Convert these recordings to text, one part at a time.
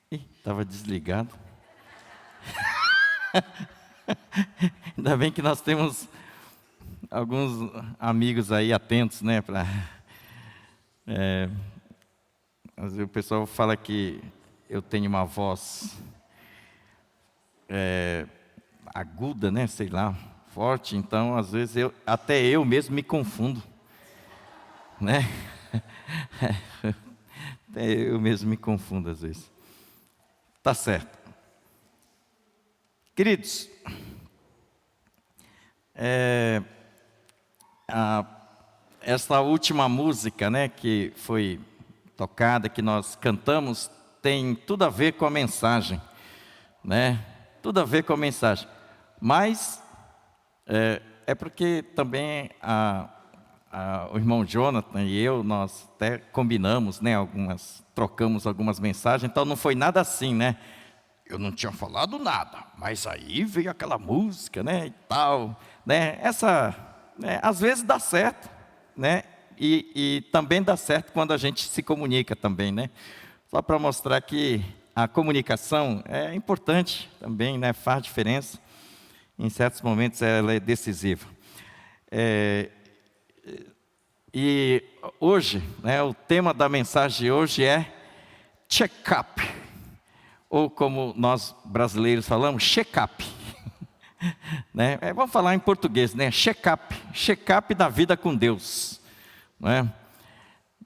Estava desligado. Ainda bem que nós temos alguns amigos aí atentos, né? Às vezes o pessoal fala que eu tenho uma voz aguda, né? Sei lá, forte. Então, às vezes até eu mesmo me confundo, né? Até eu mesmo me confundo às vezes. Tá certo. Queridos, essa última música, né, que foi tocada, que nós cantamos, tem tudo a ver com a mensagem, né? Tudo a ver com a mensagem. Mas é porque também o irmão Jonathan e eu, nós até combinamos, né, trocamos algumas mensagens, então não foi nada assim, né? Eu não tinha falado nada, mas aí veio aquela música, né, e tal, né? Às vezes dá certo, né? E também dá certo quando a gente se comunica também, né? Só para mostrar que a comunicação é importante também, né? Faz diferença. Em certos momentos ela é decisiva. E hoje, né, o tema da mensagem de hoje é check-up. Ou como nós brasileiros falamos, check-up. Né? Vamos falar em português, né? Check-up. Check-up da vida com Deus. Né?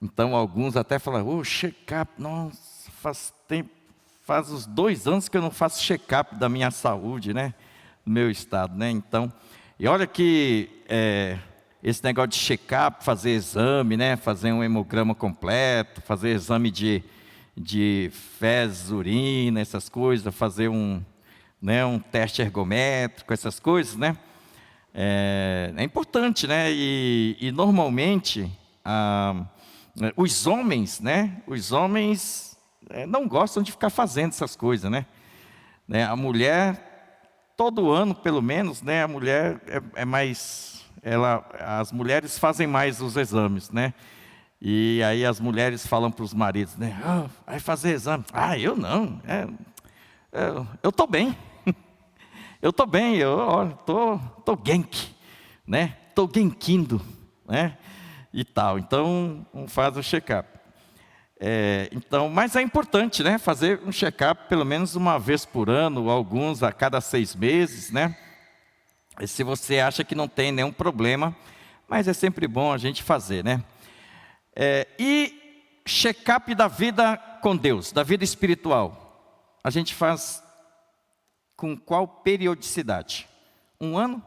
Então, alguns até falam, check-up, nossa, faz tempo, faz uns 2 anos que eu não faço check-up da minha saúde, né? Do meu estado, né? Então, e olha que esse negócio de check-up, fazer exame, né? Fazer um hemograma completo, fazer exame de fezes, urina, essas coisas, fazer um teste ergométrico, essas coisas, né? É importante, né? E normalmente os homens, né? Os homens não gostam de ficar fazendo essas coisas, né? A mulher, todo ano pelo menos, né? A mulher é mais, as mulheres fazem mais os exames, né? E aí as mulheres falam para os maridos, né? Vai fazer exame. Eu não. Eu estou bem. Eu estou bem, eu estou genk, né? Estou genkindo, né? E tal. Então, faz o check-up. Então, mas é importante, né? Fazer um check-up pelo menos uma vez por ano, alguns a cada 6 meses, né? E se você acha que não tem nenhum problema, mas é sempre bom a gente fazer, né? E check-up da vida com Deus, da vida espiritual. A gente faz com qual periodicidade? 1 ano?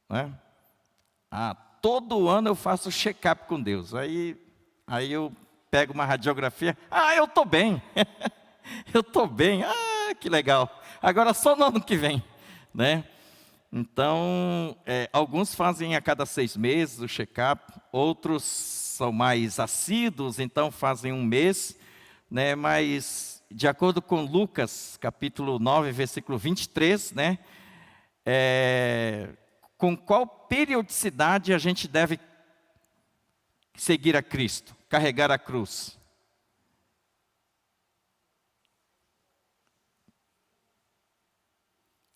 Né? Todo ano eu faço check-up com Deus. Aí eu pego uma radiografia. Eu estou bem. Eu estou bem. Que legal. Agora só no ano que vem, né? Então, alguns fazem a cada 6 meses o check-up, outros são mais assíduos, então fazem 1 mês, né? Mas, de acordo com Lucas, capítulo 9, versículo 23, né? Com qual periodicidade a gente deve seguir a Cristo, carregar a cruz?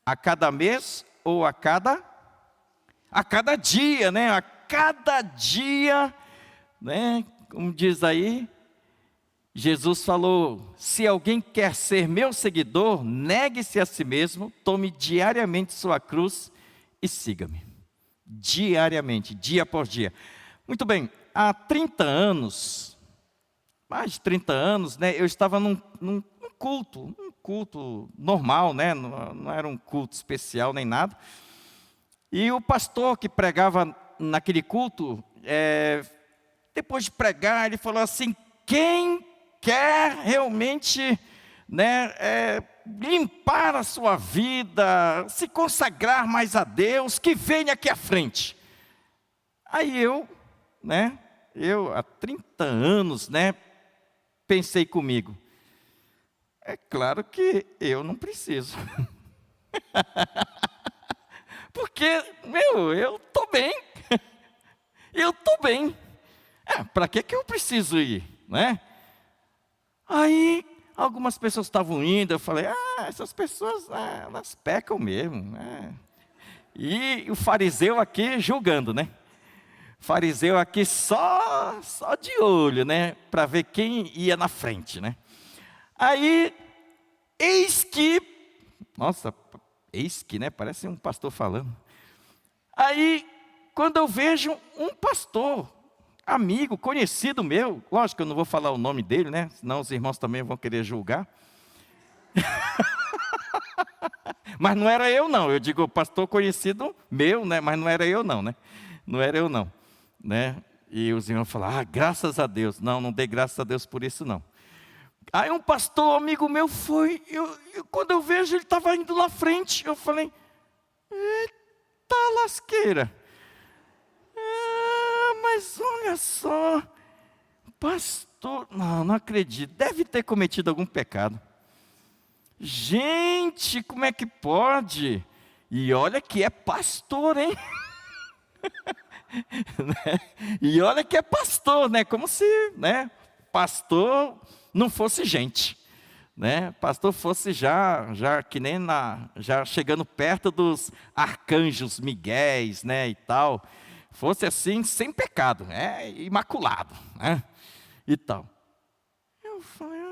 A cada mês ou a cada dia, né? A cada dia, né? Como diz aí, Jesus falou: se alguém quer ser meu seguidor, negue-se a si mesmo, tome diariamente sua cruz e siga-me. Diariamente, dia por dia. Muito bem, há 30 anos, mais de 30 anos, né? Eu estava num culto normal, né? Não era um culto especial nem nada. E o pastor que pregava naquele culto, depois de pregar, ele falou assim: quem quer realmente, né, limpar a sua vida, se consagrar mais a Deus, que venha aqui à frente. Aí eu há 30 anos, né, pensei comigo, é claro que eu não preciso. Porque, eu estou bem. Eu estou bem. Para que eu preciso ir, né? Aí, algumas pessoas estavam indo, eu falei, essas pessoas, elas pecam mesmo. E o fariseu aqui julgando, né? Fariseu aqui só de olho, né? Para ver quem ia na frente, né? Aí, eis que, né? Parece um pastor falando. Aí, quando eu vejo um pastor, amigo, conhecido meu, lógico que eu não vou falar o nome dele, né? Senão os irmãos também vão querer julgar. Mas não era eu não, eu digo pastor conhecido meu, né? Mas não era eu não, né? Não era eu não, né? E os irmãos falaram, graças a Deus. Não dei graças a Deus por isso não. Aí um pastor amigo meu foi, quando eu vejo ele estava indo lá frente, eu falei, eita lasqueira. Mas olha só, pastor, não acredito, deve ter cometido algum pecado. Gente, como é que pode? E olha que é pastor, hein? E olha que é pastor, né? Como se, né? Pastor não fosse gente, né? Pastor fosse já que nem já chegando perto dos arcanjos Miguéis, né? E tal, fosse assim sem pecado, imaculado, né? E tal. Eu falei,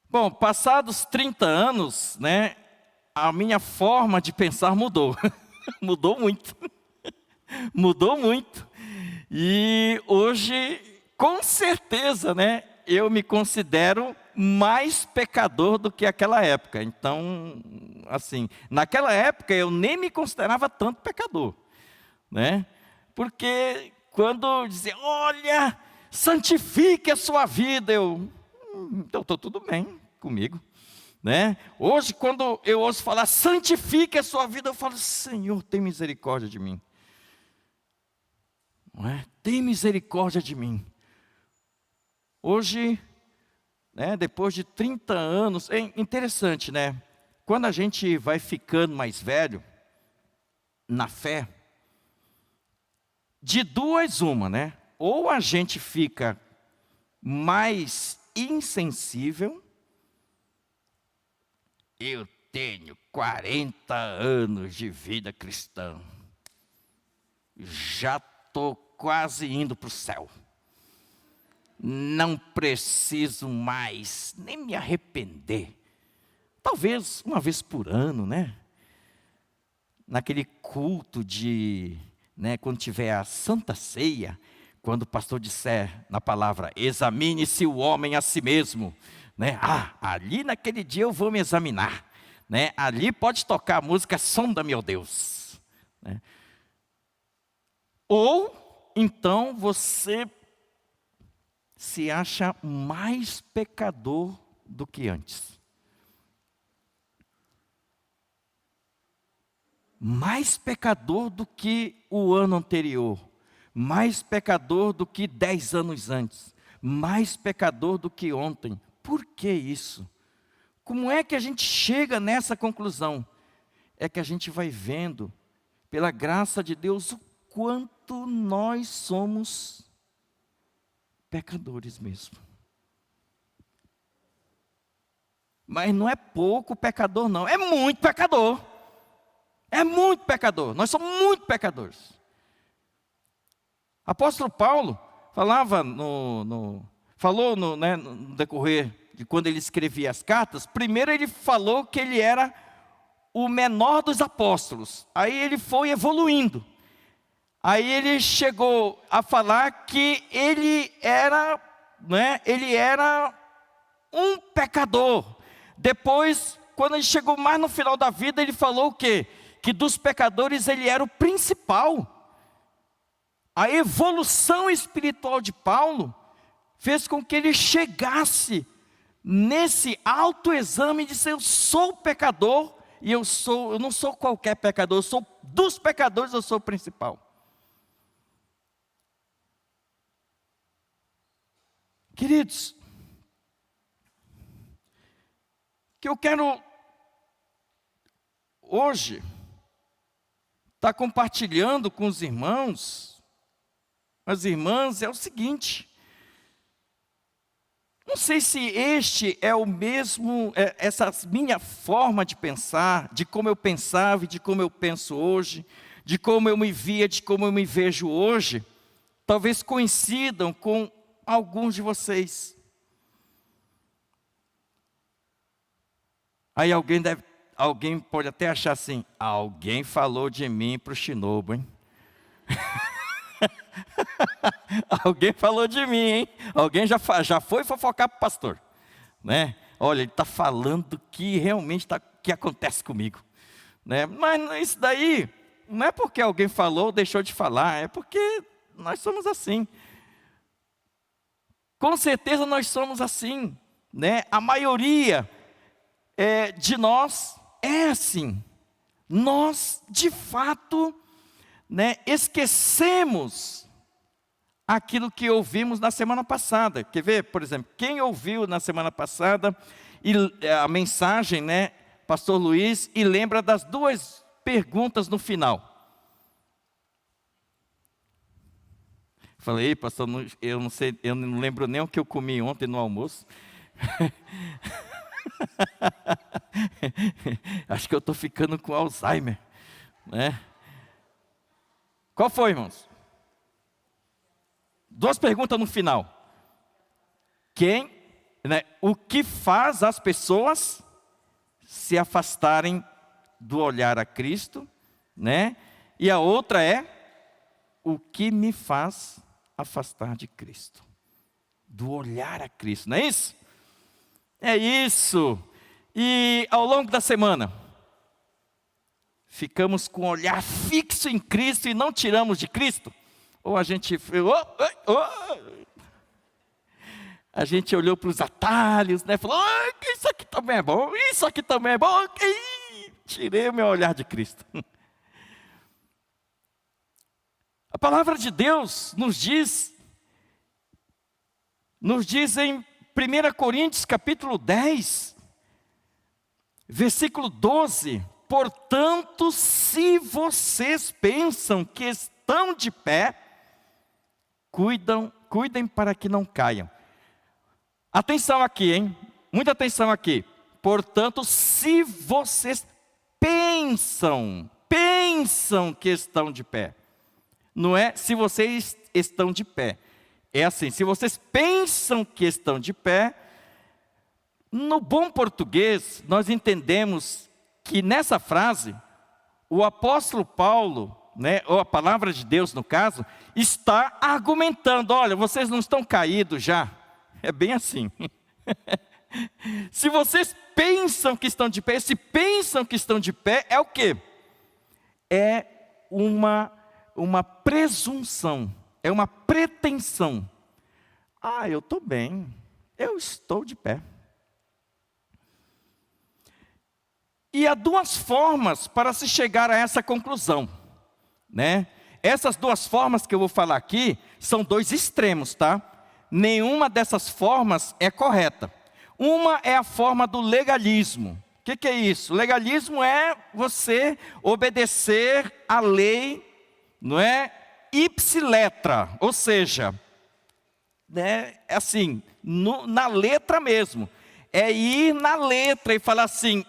Bom, passados 30 anos, né? A minha forma de pensar mudou. Mudou muito. Mudou muito. E hoje, com certeza, né, eu me considero mais pecador do que aquela época. Então, assim, naquela época eu nem me considerava tanto pecador, né? Porque quando dizia, olha, santifique a sua vida, então estou tudo bem comigo, né? Hoje, quando eu ouço falar, santifique a sua vida, eu falo, Senhor, tem misericórdia de mim. Não é? Tem misericórdia de mim. Hoje, né, depois de 30 anos, é interessante, né? Quando a gente vai ficando mais velho, na fé, de duas uma, né? Ou a gente fica mais insensível. Eu tenho 40 anos de vida cristã. Já estou quase indo para o céu. Não preciso mais nem me arrepender. Talvez uma vez por ano, né? Naquele culto né, quando tiver a Santa Ceia, quando o pastor disser na palavra, examine-se o homem a si mesmo, né? Ali naquele dia eu vou me examinar, né? Ali pode tocar a música Sonda meu Deus, né? Ou então você se acha mais pecador do que antes. Mais pecador do que o ano anterior, mais pecador do que 10 anos antes, mais pecador do que ontem. Por que isso? Como é que a gente chega nessa conclusão? É que a gente vai vendo, pela graça de Deus, o quanto nós somos pecadores mesmo. Mas não é pouco pecador não, é muito pecador. É muito pecador, nós somos muito pecadores. Apóstolo Paulo falava né, no decorrer de quando ele escrevia as cartas. Primeiro ele falou que ele era o menor dos apóstolos. Aí ele foi evoluindo. Aí ele chegou a falar que ele era um pecador. Depois, quando ele chegou mais no final da vida, ele falou o quê? Que dos pecadores ele era o principal. A evolução espiritual de Paulo fez com que ele chegasse nesse autoexame de dizer, eu sou pecador, e eu não sou qualquer pecador, dos pecadores eu sou o principal. Queridos, que eu quero hoje estar compartilhando com os irmãos, as irmãs, é o seguinte: Não sei se este é o mesmo, essa minha forma de pensar, de como eu pensava e de como eu penso hoje, de como eu me via, de como eu me vejo hoje, talvez coincidam com alguns de vocês. Aí alguém pode até achar assim, alguém falou de mim para o Shinobu, hein? Alguém falou de mim, hein? Alguém já foi fofocar para o pastor, né? Olha, ele está falando que realmente que acontece comigo, né? Mas isso daí não é porque alguém falou ou deixou de falar, é porque nós somos assim. Com certeza nós somos assim, né? A maioria de nós é assim. Nós, de fato, né, esquecemos aquilo que ouvimos na semana passada. Quer ver, por exemplo, quem ouviu na semana passada a mensagem, né, pastor Luiz, e lembra das duas perguntas no final? Falei, pastor, eu não sei, eu não lembro nem o que eu comi ontem no almoço. Acho que eu estou ficando com Alzheimer, né? Qual foi, irmãos? Duas perguntas no final. O que faz as pessoas se afastarem do olhar a Cristo, né? E a outra é, o que me faz afastar de Cristo? Do olhar a Cristo, não é isso? É isso. E ao longo da semana, ficamos com o olhar fixo em Cristo e não tiramos de Cristo? Ou a gente a gente olhou para os atalhos, né? Falou, isso aqui também é bom, isso aqui também é bom. E tirei o meu olhar de Cristo. A palavra de Deus nos diz em 1 Coríntios capítulo 10, versículo 12, portanto, se vocês pensam que estão de pé, cuidem para que não caiam. Atenção aqui, hein? Muita atenção aqui. Portanto, se vocês pensam que estão de pé. Não é se vocês estão de pé. É assim, se vocês pensam que estão de pé, no bom português, nós entendemos que nessa frase, o apóstolo Paulo, né, ou a palavra de Deus no caso, está argumentando, olha, vocês não estão caídos já. É bem assim. Se vocês pensam que estão de pé, se pensam que estão de pé, é o quê? É uma presunção, é uma pretensão. Eu estou bem, eu estou de pé. E há duas formas para se chegar a essa conclusão, né? Essas duas formas que eu vou falar aqui são dois extremos, tá? Nenhuma dessas formas é correta. Uma é a forma do legalismo. O que é isso? Legalismo é você obedecer à lei, não é? Ipsiletra, ou seja, né, assim, na letra mesmo. É ir na letra e falar assim,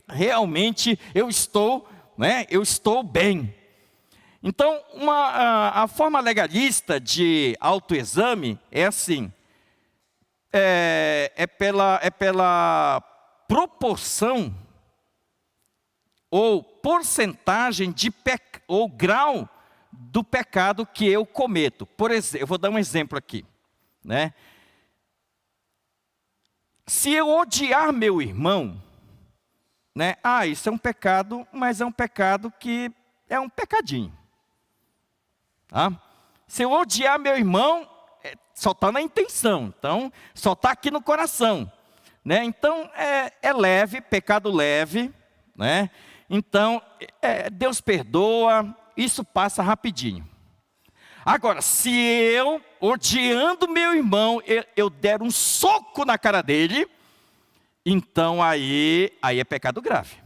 realmente eu estou, né, eu estou bem. Então, a forma legalista de autoexame é assim, é pela proporção ou porcentagem ou grau do pecado que eu cometo. Por exemplo, eu vou dar um exemplo aqui, né? Se eu odiar meu irmão, né? Isso é um pecado, mas é um pecado que é um pecadinho. Tá? Se eu odiar meu irmão, só está na intenção, então só está aqui no coração, né? Então é leve, pecado leve, né? Então Deus perdoa, isso passa rapidinho. Agora, se eu, odiando meu irmão, eu der um soco na cara dele, então aí é pecado grave.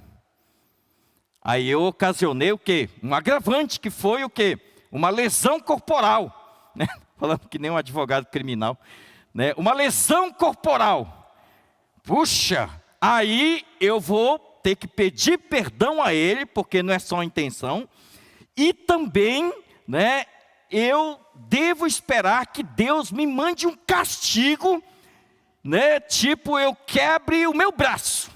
Aí eu ocasionei o quê? Um agravante, que foi o quê? Uma lesão corporal, né? Falando que nem um advogado criminal, né, uma lesão corporal, puxa, aí eu vou ter que pedir perdão a Ele, porque não é só a intenção, e também, né, eu devo esperar que Deus me mande um castigo, né, tipo eu quebre o meu braço,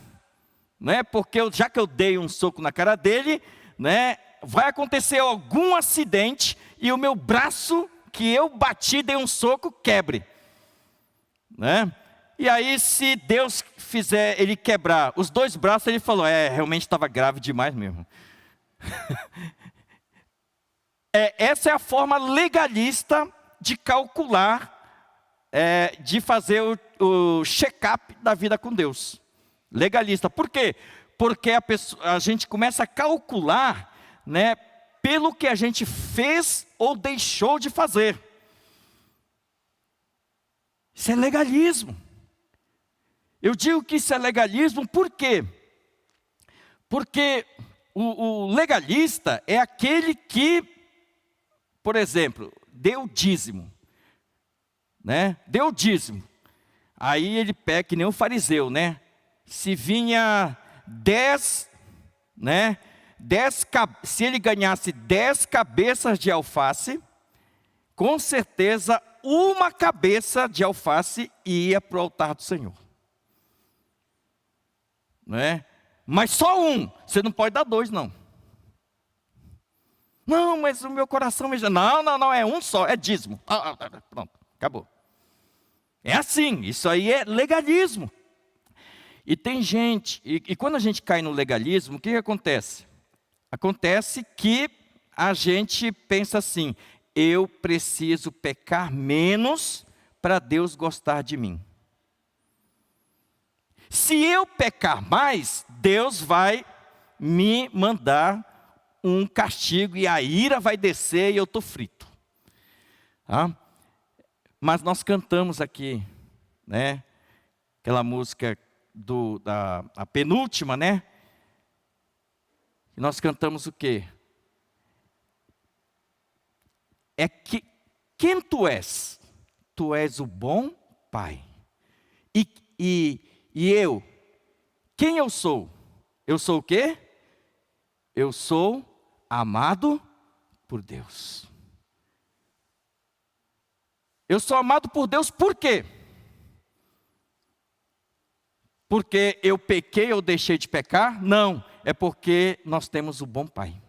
né, porque já que eu dei um soco na cara dele, né, vai acontecer algum acidente e o meu braço que eu bati, dei um soco, quebre, né? E aí, se Deus fizer ele quebrar os 2 braços, ele falou, realmente estava grave demais mesmo. Essa é a forma legalista de calcular, de fazer o check-up da vida com Deus. Legalista. Por quê? Porque a gente começa a calcular, né, pelo que a gente fez ou deixou de fazer. Isso é legalismo. Eu digo que isso é legalismo por quê? Porque o legalista é aquele que, por exemplo, deu dízimo, né? Deu dízimo. Aí ele pega que nem o fariseu, né? Se vinha 10, né? Se ele ganhasse 10 cabeças de alface, com certeza uma cabeça de alface ia para o altar do Senhor. Não é? Mas só um, você não pode dar 2 não. Não, mas o meu coração me... Não, é um só, é dízimo. Pronto, acabou. É assim, isso aí é legalismo. E tem gente, e quando a gente cai no legalismo, o que acontece? Acontece que a gente pensa assim, eu preciso pecar menos para Deus gostar de mim. Se eu pecar mais, Deus vai me mandar um castigo e a ira vai descer e eu estou frito. Mas nós cantamos aqui, né? Aquela música a penúltima, né? E nós cantamos o quê? Quem tu és? Tu és o bom Pai. E eu? Quem eu sou? Eu sou o quê? Eu sou amado por Deus. Eu sou amado por Deus por quê? Porque eu pequei ou deixei de pecar? Não, é porque nós temos o bom Pai.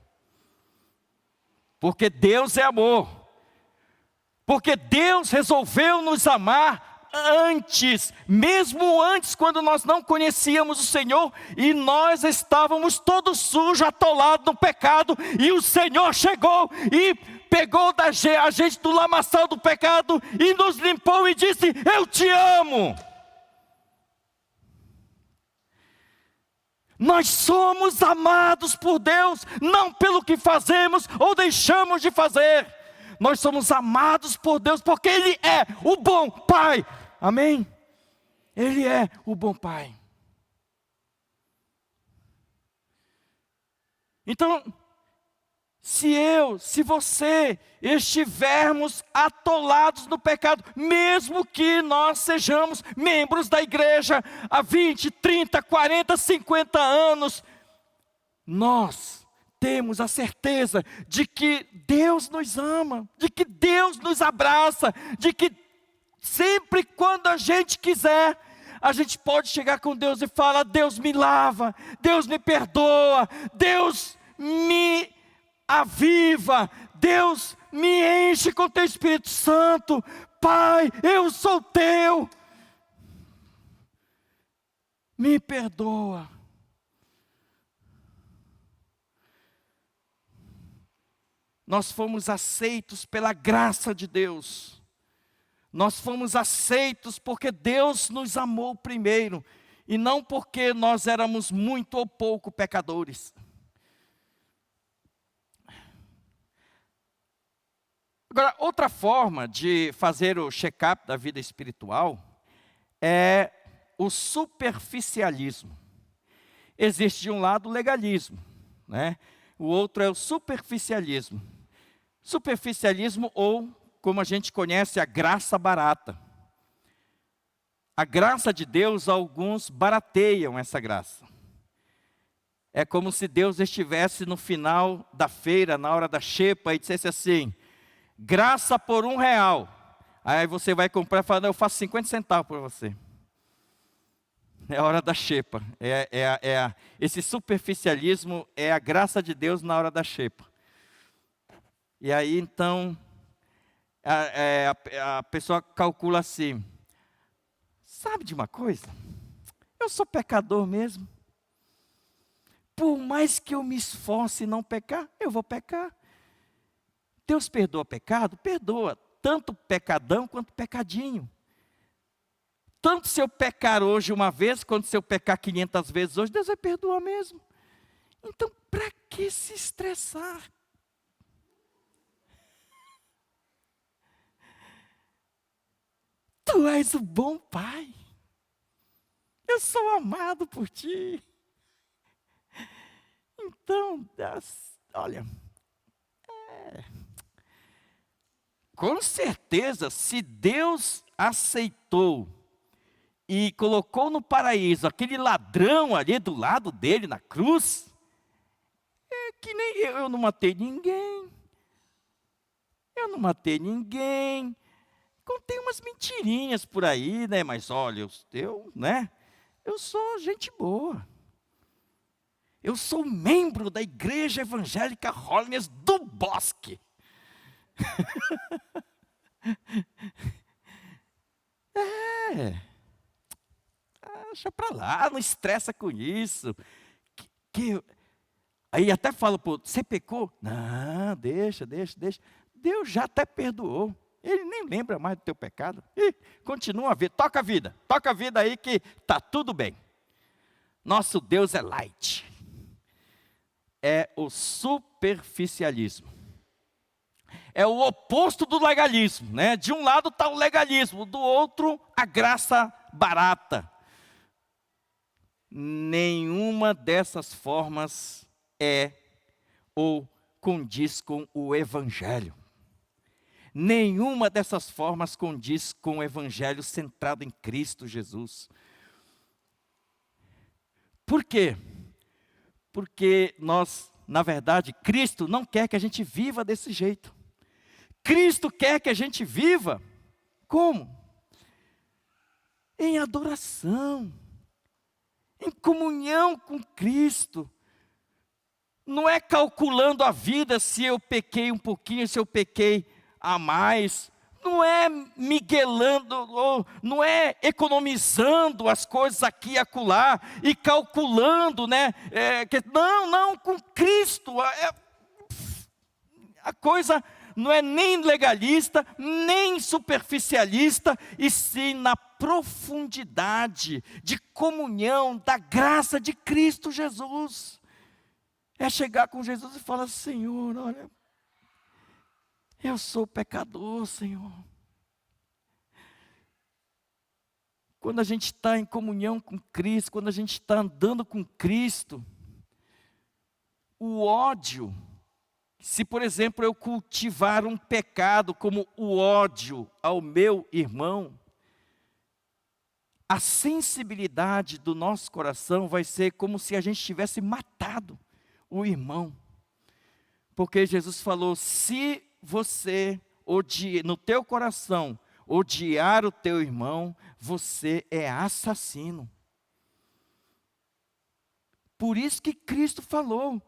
Porque Deus é amor. Porque Deus resolveu nos amar antes, mesmo antes, quando nós não conhecíamos o Senhor, e nós estávamos todos sujos, atolados no pecado, e o Senhor chegou e pegou a gente do lamaçal do pecado, e nos limpou e disse, eu te amo. Nós somos amados por Deus, não pelo que fazemos ou deixamos de fazer. Nós somos amados por Deus porque Ele é o bom Pai. Amém? Ele é o bom Pai. Então, se você estivermos atolados no pecado, mesmo que nós sejamos membros da igreja há 20, 30, 40, 50 anos, nós temos a certeza de que Deus nos ama, de que Deus nos abraça, de que sempre quando a gente quiser, a gente pode chegar com Deus e falar, Deus me lava, Deus me perdoa, Deus me aviva, Deus me enche com teu Espírito Santo, Pai, eu sou teu, me perdoa. Nós fomos aceitos pela graça de Deus. Nós fomos aceitos porque Deus nos amou primeiro. E não porque nós éramos muito ou pouco pecadores. Agora, outra forma de fazer o check-up da vida espiritual é o superficialismo. Existe de um lado o legalismo, né? O outro é o superficialismo. Superficialismo ou, como a gente conhece, a graça barata. a graça de Deus, alguns barateiam essa graça. É como se Deus estivesse no final da feira, na hora da xepa, e dissesse assim: graça por R$ 1. Aí você vai comprar e fala: não, eu faço 50 centavos por você. É a hora da xepa. Esse superficialismo é a graça de Deus na hora da xepa. E aí então, a pessoa calcula assim: sabe de uma coisa? Eu sou pecador mesmo. Por mais que eu me esforce em não pecar, eu vou pecar. Deus perdoa pecado? Perdoa. Tanto pecadão quanto pecadinho. Tanto se eu pecar hoje uma vez, quanto se eu pecar 500 vezes hoje, Deus vai perdoar mesmo. Então, para que se estressar? Tu és o bom Pai. Eu sou amado por Ti. Então, olha, com certeza, se Deus aceitou e colocou no paraíso aquele ladrão ali do lado dele na cruz, é que nem eu não matei ninguém. Eu não matei ninguém. Contei umas mentirinhas por aí, né? Mas olha, eu sou gente boa. Eu sou membro da Igreja Evangélica Holiness do Bosque. Deixa pra lá, não estressa com isso. Aí até fala, pô, você pecou? Não, deixa. Deus já até perdoou. Ele nem lembra mais do teu pecado. Continua a vida, toca a vida aí que tá tudo bem. Nosso Deus é light. É o superficialismo. É o oposto do legalismo, né? De um lado está o legalismo, do outro a graça barata. Nenhuma dessas formas é ou condiz com o Evangelho. Nenhuma dessas formas condiz com o Evangelho centrado em Cristo Jesus. Por quê? Porque na verdade, Cristo não quer que a gente viva desse jeito. Cristo quer que a gente viva como? Em adoração, em comunhão com Cristo. Não é calculando a vida se eu pequei um pouquinho, se eu pequei a mais. Não é miguelando, ou não é economizando as coisas aqui e acolá, e calculando, né? Não, com Cristo. A coisa não é nem legalista, nem superficialista, e sim na profundidade de comunhão da graça de Cristo Jesus. É chegar com Jesus e falar: Senhor, olha, eu sou pecador, Senhor. Quando a gente está em comunhão com Cristo, quando a gente está andando com Cristo, o ódio, se por exemplo eu cultivar um pecado como o ódio ao meu irmão, a sensibilidade do nosso coração vai ser como se a gente tivesse matado o irmão. Porque Jesus falou: se você no teu coração odiar o teu irmão, você é assassino. Por isso que Cristo falou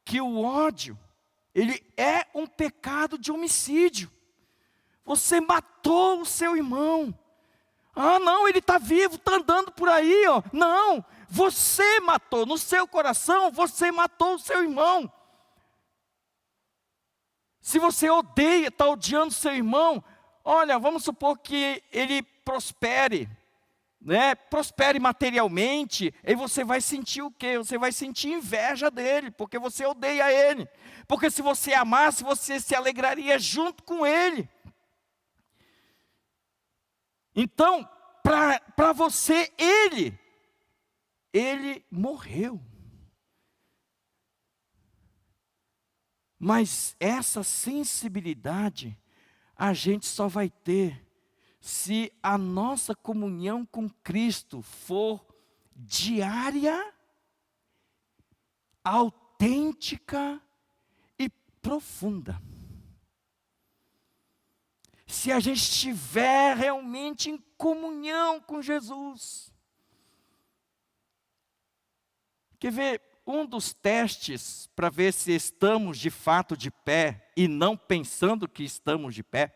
que o ódio, ele é um pecado de homicídio. Você matou o seu irmão. Ah, não, ele está vivo, está andando por aí, ó. Não, você matou, no seu coração, você matou o seu irmão. Se você odeia, está odiando seu irmão, olha, vamos supor que ele prospere, né? Prospere materialmente, e você vai sentir o quê? Você vai sentir inveja dele, porque você odeia ele. Porque se você amasse, você se alegraria junto com ele. Então, para você, ele morreu. Mas essa sensibilidade a gente só vai ter se a nossa comunhão com Cristo for diária, autêntica e profunda. Se a gente estiver realmente em comunhão com Jesus. Quer ver, um dos testes para ver se estamos de fato de pé e não pensando que estamos de pé,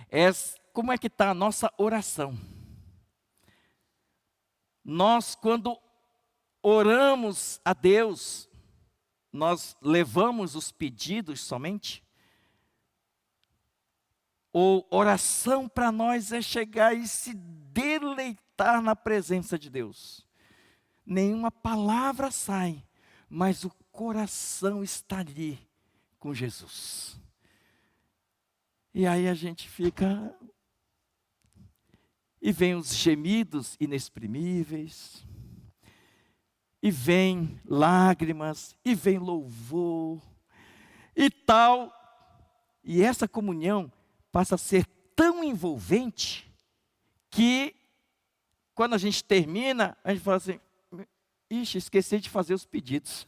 é como é que está a nossa oração. Nós, quando oramos a Deus, nós levamos os pedidos somente? Ou oração para nós é chegar e se deleitar na presença de Deus? Nenhuma palavra sai, mas o coração está ali com Jesus. E aí a gente fica, e vem os gemidos inexprimíveis, e vem lágrimas, e vem louvor, e tal. E essa comunhão passa a ser tão envolvente, que quando a gente termina, a gente fala assim, ixi, esqueci de fazer os pedidos.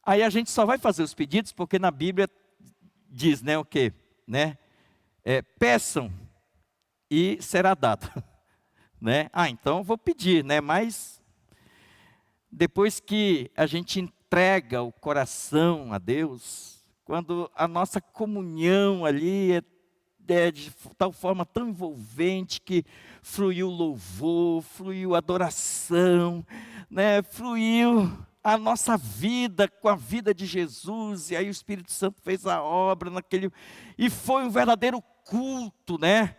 Aí a gente só vai fazer os pedidos porque na Bíblia diz, né, o quê? Né? Peçam e será dado. Né? Então eu vou pedir, né? Mas depois que a gente entrega o coração a Deus, quando a nossa comunhão ali é de tal forma tão envolvente que fluiu louvor, fluiu adoração, né? Fluiu a nossa vida com a vida de Jesus, e aí o Espírito Santo fez a obra naquele, e foi um verdadeiro culto, né?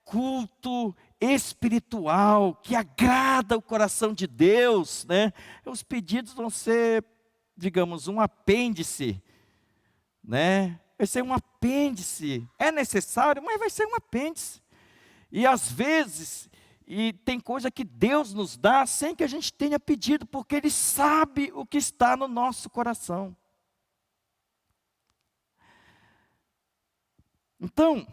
Culto espiritual, que agrada o coração de Deus, né? Os pedidos vão ser, digamos, um apêndice, né? Vai ser um apêndice, é necessário, mas vai ser um apêndice. E às vezes, tem coisa que Deus nos dá sem que a gente tenha pedido, porque Ele sabe o que está no nosso coração. Então,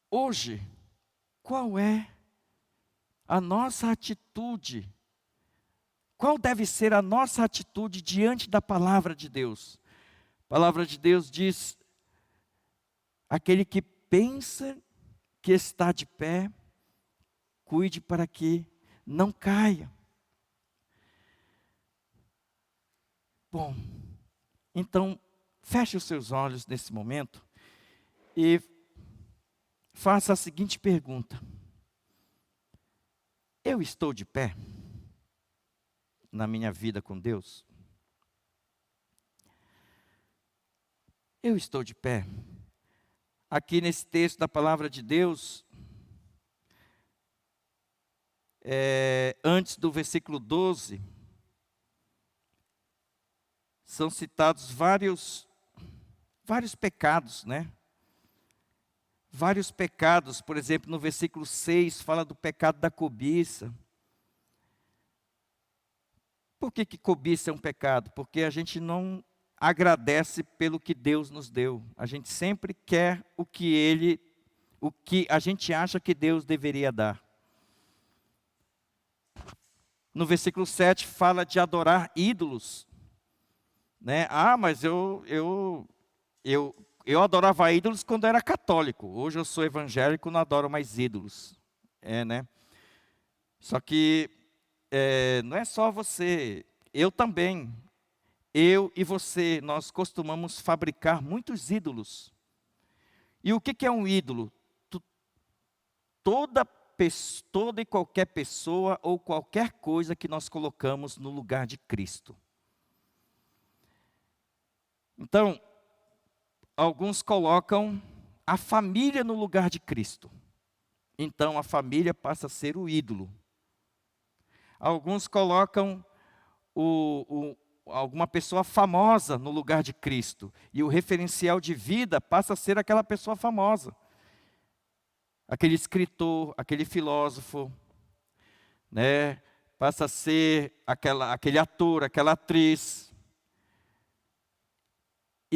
hoje, qual é a nossa atitude? Qual deve ser a nossa atitude diante da palavra de Deus? A palavra de Deus diz, aquele que pensa que está de pé, cuide para que não caia. Bom, então, feche os seus olhos nesse momento e faça a seguinte pergunta: eu estou de pé na minha vida com Deus? Eu estou de pé? Aqui nesse texto da palavra de Deus, antes do versículo 12, são citados vários pecados, né? Vários pecados, por exemplo, no versículo 6, fala do pecado da cobiça. Por que cobiça é um pecado? Porque a gente não agradece pelo que Deus nos deu. A gente sempre quer o que a gente acha que Deus deveria dar. No versículo 7 fala de adorar ídolos, né? Mas eu adorava ídolos quando era católico. Hoje eu sou evangélico, não adoro mais ídolos. Né? Só que não é só você, eu também. Eu e você, nós costumamos fabricar muitos ídolos. E o que é um ídolo? Toda e qualquer pessoa ou qualquer coisa que nós colocamos no lugar de Cristo. Então, alguns colocam a família no lugar de Cristo. Então, a família passa a ser o ídolo. Alguns colocam alguma pessoa famosa no lugar de Cristo. E o referencial de vida passa a ser aquela pessoa famosa. Aquele escritor, aquele filósofo, né? Passa a ser aquele ator, aquela atriz.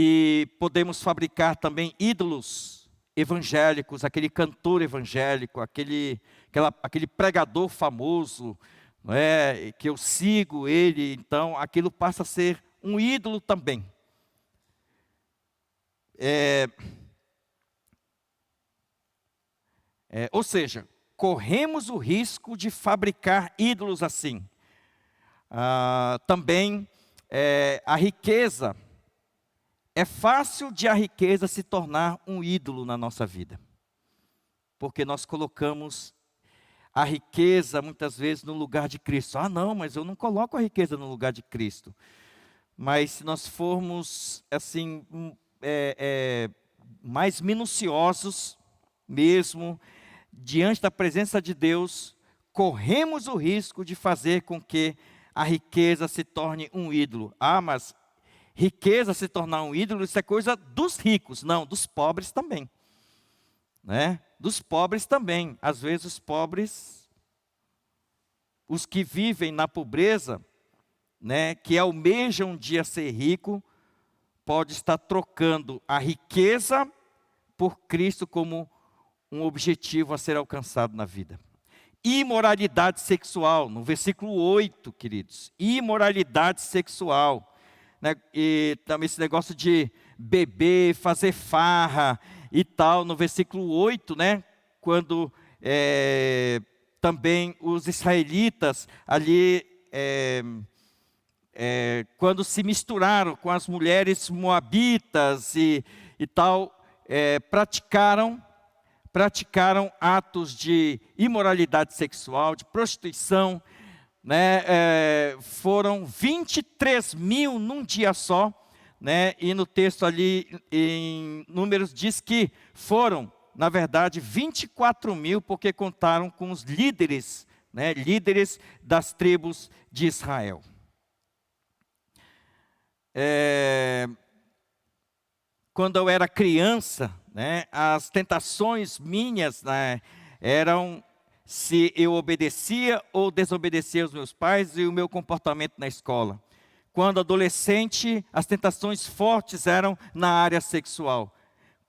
E podemos fabricar também ídolos evangélicos, aquele cantor evangélico, aquele pregador famoso, não é? Que eu sigo ele, então aquilo passa a ser um ídolo também. Ou seja, corremos o risco de fabricar ídolos assim. Também a riqueza, é fácil de a riqueza se tornar um ídolo na nossa vida, porque nós colocamos a riqueza muitas vezes no lugar de Cristo. Não, mas eu não coloco a riqueza no lugar de Cristo. Mas se nós formos assim, mais minuciosos mesmo, diante da presença de Deus, corremos o risco de fazer com que a riqueza se torne um ídolo. Mas riqueza se tornar um ídolo, isso é coisa dos ricos. Não, dos pobres também, né? Dos pobres também. Às vezes os pobres, os que vivem na pobreza, né, que almejam um dia ser rico, pode estar trocando a riqueza por Cristo como um objetivo a ser alcançado na vida. Imoralidade sexual, no versículo 8, queridos. Imoralidade sexual, né? E também esse negócio de beber, fazer farra e tal, no versículo 8, né? Quando também os israelitas ali, quando se misturaram com as mulheres moabitas e tal, praticaram atos de imoralidade sexual, de prostituição, né? Foram 23 mil num dia só, né? E no texto ali em Números diz que foram, na verdade, 24 mil, porque contaram com os líderes, né? Líderes das tribos de Israel. Quando eu era criança, né, as tentações minhas, né, eram se eu obedecia ou desobedecia aos meus pais e o meu comportamento na escola. Quando adolescente, as tentações fortes eram na área sexual.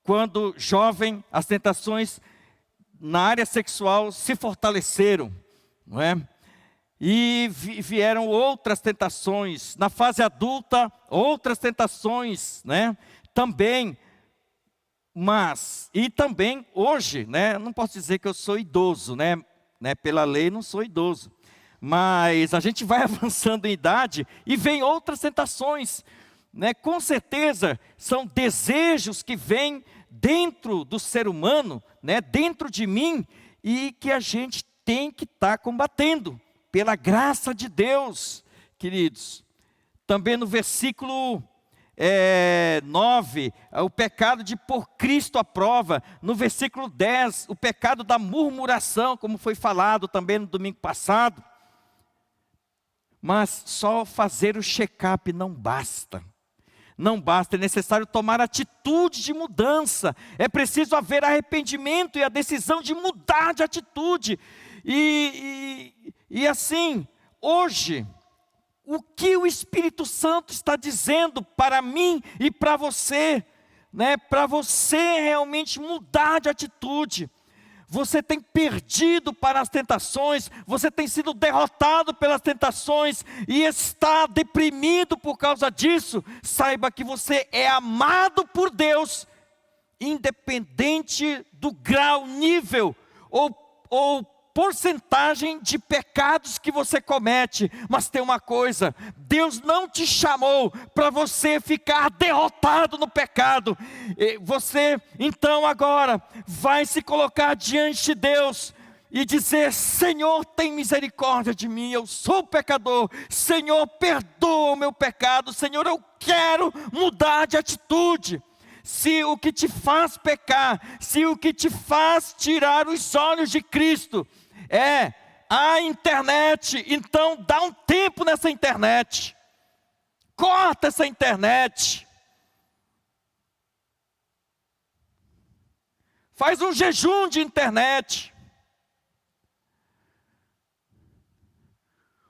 Quando jovem, as tentações na área sexual se fortaleceram, não é? E vieram outras tentações. Na fase adulta, outras tentações, né? Também. E também hoje, né? Não posso dizer que eu sou idoso, né? Pela lei não sou idoso. Mas a gente vai avançando em idade e vem outras tentações, né? Com certeza são desejos que vêm dentro do ser humano, né? Dentro de mim, e que a gente tem que estar combatendo, pela graça de Deus, queridos. Também no versículo 9, o pecado de pôr Cristo à prova. No versículo 10, o pecado da murmuração, como foi falado também no domingo passado. Mas só fazer o check-up não basta. Não basta, é necessário tomar atitude de mudança. É preciso haver arrependimento e a decisão de mudar de atitude. E assim, hoje, o que o Espírito Santo está dizendo para mim e para você, né? Para você realmente mudar de atitude. Você tem perdido para as tentações, você tem sido derrotado pelas tentações e está deprimido por causa disso. Saiba que você é amado por Deus, independente do grau, nível ou porcentagem de pecados que você comete. Mas tem uma coisa: Deus não te chamou para você ficar derrotado no pecado. Você então agora vai se colocar diante de Deus e dizer: Senhor, tem misericórdia de mim, eu sou pecador. Senhor, perdoa o meu pecado. Senhor, eu quero mudar de atitude. Se o que te faz pecar, se o que te faz tirar os olhos de Cristo é a internet, então dá um tempo nessa internet. Corta essa internet. Faz um jejum de internet.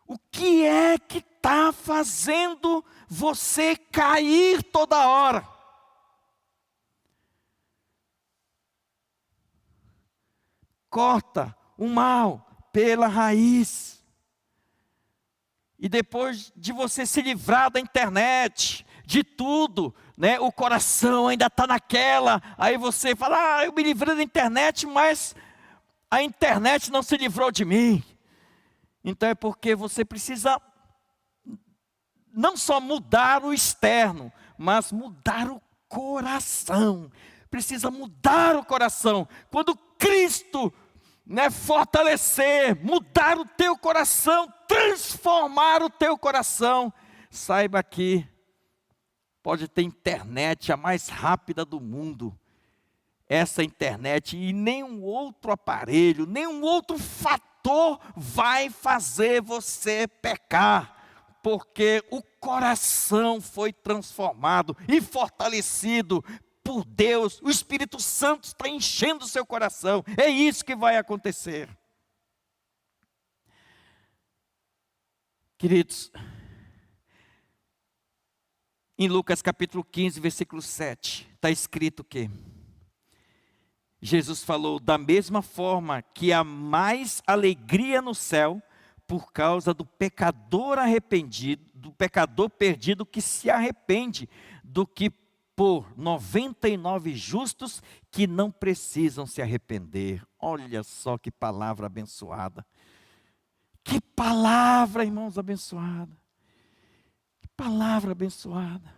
O que é que está fazendo você cair toda hora? corta o mal pela raiz. E depois de você se livrar da internet, de tudo, né, o coração ainda está naquela. Aí você fala, eu me livrei da internet, mas a internet não se livrou de mim. Então é porque você precisa não só mudar o externo, mas mudar o coração. Precisa mudar o coração. Quando Cristo, né, fortalecer, mudar o teu coração, transformar o teu coração, saiba que pode ter internet a mais rápida do mundo. Essa internet e nenhum outro aparelho, nenhum outro fator vai fazer você pecar. Porque o coração foi transformado e fortalecido por Deus. O Espírito Santo está enchendo o seu coração. É isso que vai acontecer. Queridos, em Lucas capítulo 15, versículo 7, está escrito que Jesus falou, da mesma forma que há mais alegria no céu por causa do pecador arrependido, do pecador perdido que se arrepende, do que por 99 justos que não precisam se arrepender. Olha só que palavra abençoada. Que palavra, irmãos, abençoada. Que palavra abençoada.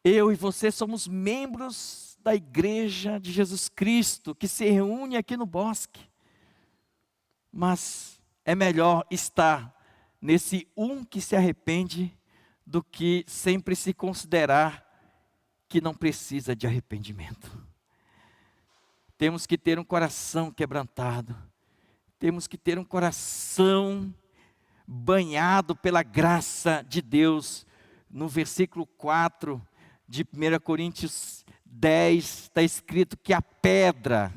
Eu e você somos membros da igreja de Jesus Cristo, que se reúne aqui no bosque. Mas é melhor estar nesse que se arrepende do que sempre se considerar que não precisa de arrependimento. Temos que ter um coração quebrantado. Temos que ter um coração banhado pela graça de Deus. No versículo 4 de 1 Coríntios 10, está escrito que a pedra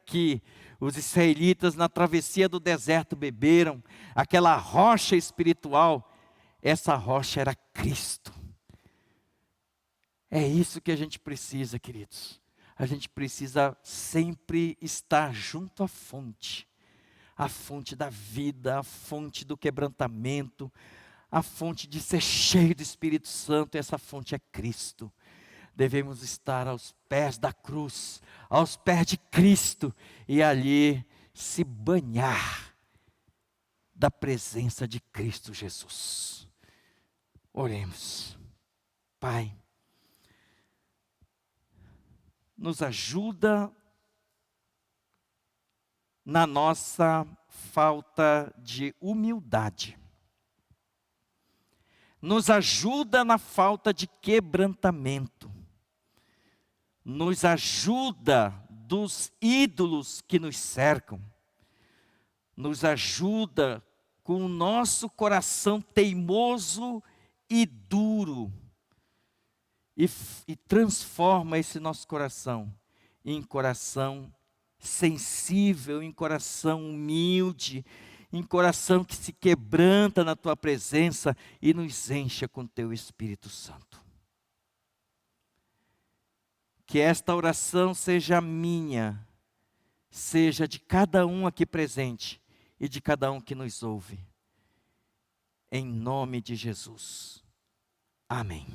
que os israelitas na travessia do deserto beberam, aquela rocha espiritual, essa rocha era Cristo. É isso que a gente precisa, queridos. A gente precisa sempre estar junto à fonte da vida, a fonte do quebrantamento, a fonte de ser cheio do Espírito Santo. Essa fonte é Cristo. Devemos estar aos pés da cruz, aos pés de Cristo, e ali se banhar da presença de Cristo Jesus. Oremos. Pai, nos ajuda na nossa falta de humildade. Nos ajuda na falta de quebrantamento. Nos ajuda dos ídolos que nos cercam. Nos ajuda com o nosso coração teimoso e duro. E transforma esse nosso coração em coração sensível, em coração humilde, em coração que se quebranta na Tua presença e nos encha com Teu Espírito Santo. Que esta oração seja minha, seja de cada um aqui presente e de cada um que nos ouve. Em nome de Jesus. Amém.